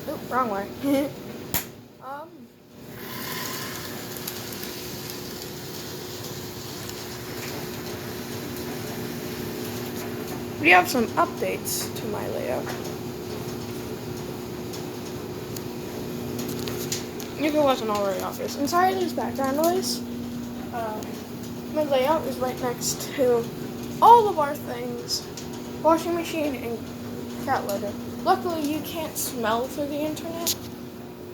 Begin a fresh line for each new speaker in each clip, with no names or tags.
Oop, wrong way. We have some updates to my layout. If it wasn't already obvious. I'm sorry there's background noise. My layout is right next to all of our things. Washing machine and cat litter. Luckily you can't smell through the internet,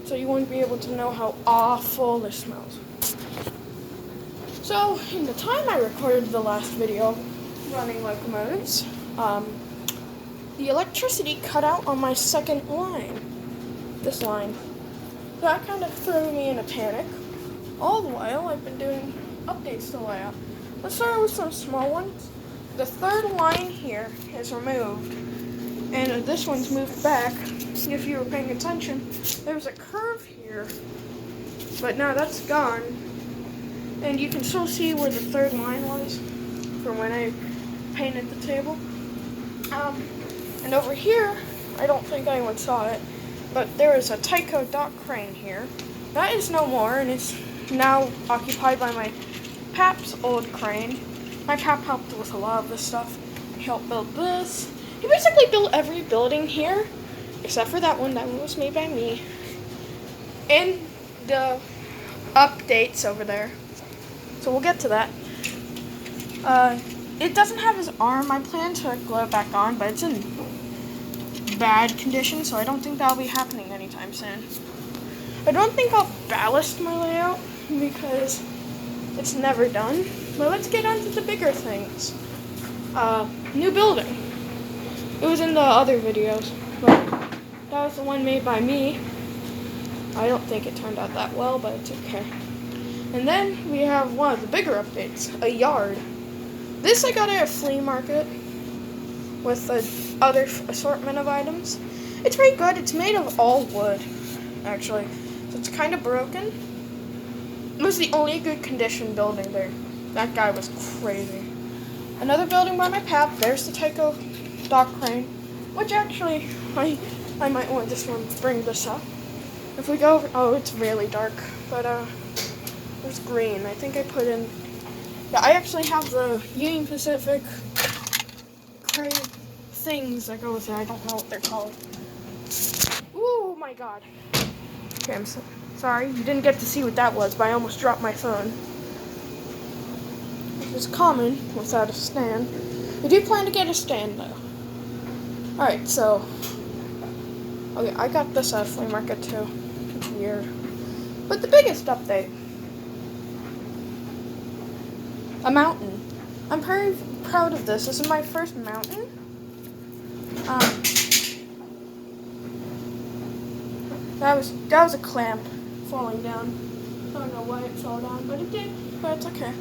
so you won't be able to know how awful this smells. So, in the time I recorded the last video, running locomotives, the electricity cut out on my second line. This line. So that kind of threw me in a panic. All the while, I've been doing updates to the layout. Let's start with some small ones. The third line here is removed, and this one's moved back. If you were paying attention, there was a curve here, but now that's gone. And you can still see where the third line was from when I painted the table. And over here, I don't think anyone saw it, but there is a Tyco dock crane here. That is no more, and it's now occupied by my Pap's old crane. My Pap helped with a lot of this stuff. He helped build this. He basically built every building here, except for that one. That one was made by me. And the updates over there. So we'll get to that. It doesn't have his arm. I plan to glue it back on, but it's in bad condition, so I don't think that'll be happening anytime soon. I don't think I'll ballast my layout because it's never done. But let's get on to the bigger things. New building. It was in the other videos, but that was the one made by me. I don't think it turned out that well, but it's okay. And then we have one of the bigger updates, a yard. This I got at a flea market with other assortment of items. It's pretty good. It's made of all wood, actually. So it's kind of broken. It was the only good condition building there. That guy was crazy. Another building by my Pap. There's the Tyco dock crane, which actually I might want this one to bring this up. If we go over, oh, it's really dark, but there's green. I think I put in. Yeah, I actually have the Union Pacific crane things that go with it. I don't know what they're called. Oh my god. Okay, I'm sorry. You didn't get to see what that was, but I almost dropped my phone. It's common without a stand. I do plan to get a stand though. Alright, so. Okay, I got this at a flea market too. It's weird. But the biggest update. A mountain. I'm very proud of this. This is my first mountain. That was a clamp falling down. I don't know why it fell down, but it did. But it's okay.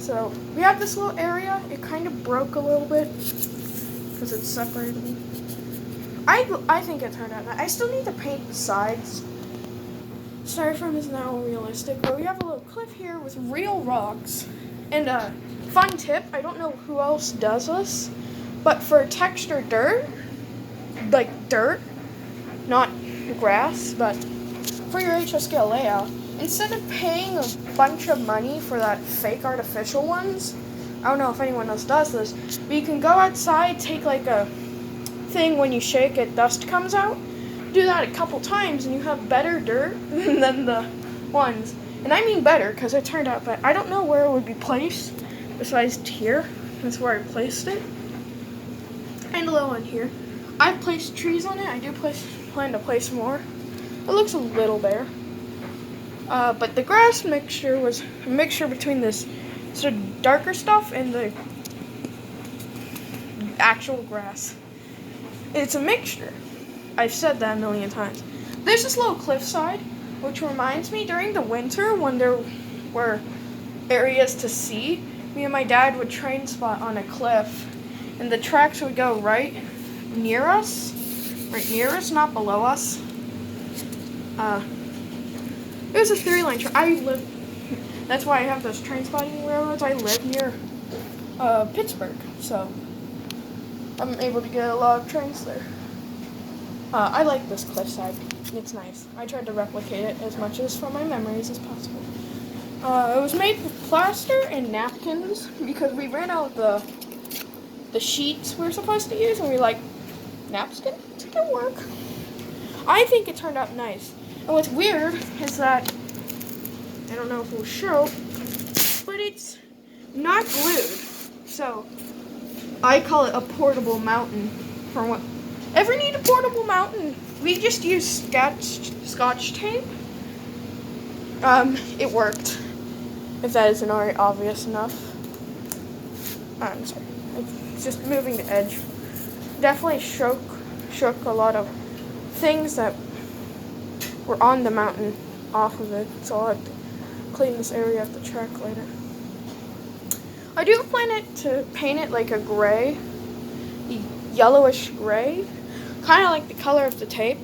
So we have this little area. It kind of broke a little bit because it's separated. I think it turned out nice. I still need to paint the sides. Styrofoam is now realistic, but we have a little cliff here with real rocks. And a fun tip, I don't know who else does this, but for textured dirt, like dirt, not grass, but for your HSK layout, instead of paying a bunch of money for that fake artificial ones, I don't know if anyone else does this, but you can go outside, take like a thing when you shake it, dust comes out. Do that a couple times and you have better dirt than the ones. And I mean better because it turned out, but I don't know where it would be placed besides here. That's where I placed it. And a little one here. I've placed trees on it. I do plan to place more. It looks a little bare. But the grass mixture was a mixture between this sort of darker stuff and the actual grass. It's a mixture. I've said that a million times. There's this little cliffside, which reminds me during the winter when there were areas to see, me and my dad would train spot on a cliff, and the tracks would go right near us, not below us. It was a 3-lane track. That's why I have those train spotting railroads. I live near Pittsburgh, so I'm able to get a lot of trains there. I like this cliffside. It's nice. I tried to replicate it as much as from my memories as possible. It was made with plaster and napkins because we ran out of the sheets we were supposed to use, and we were like, napkin? It's gonna work. I think it turned out nice. And what's weird is that, I don't know if it will show, but it's not glued. So, I call it a portable mountain. For what? Ever need a portable mountain? We just used scotch tape. It worked. If that isn't already obvious enough. I'm sorry. It's just moving the edge. Definitely shook a lot of things that were on the mountain off of it. So I'll have to clean this area at the track later. I do plan to paint it like a gray, yellowish gray, kind of like the color of the tape.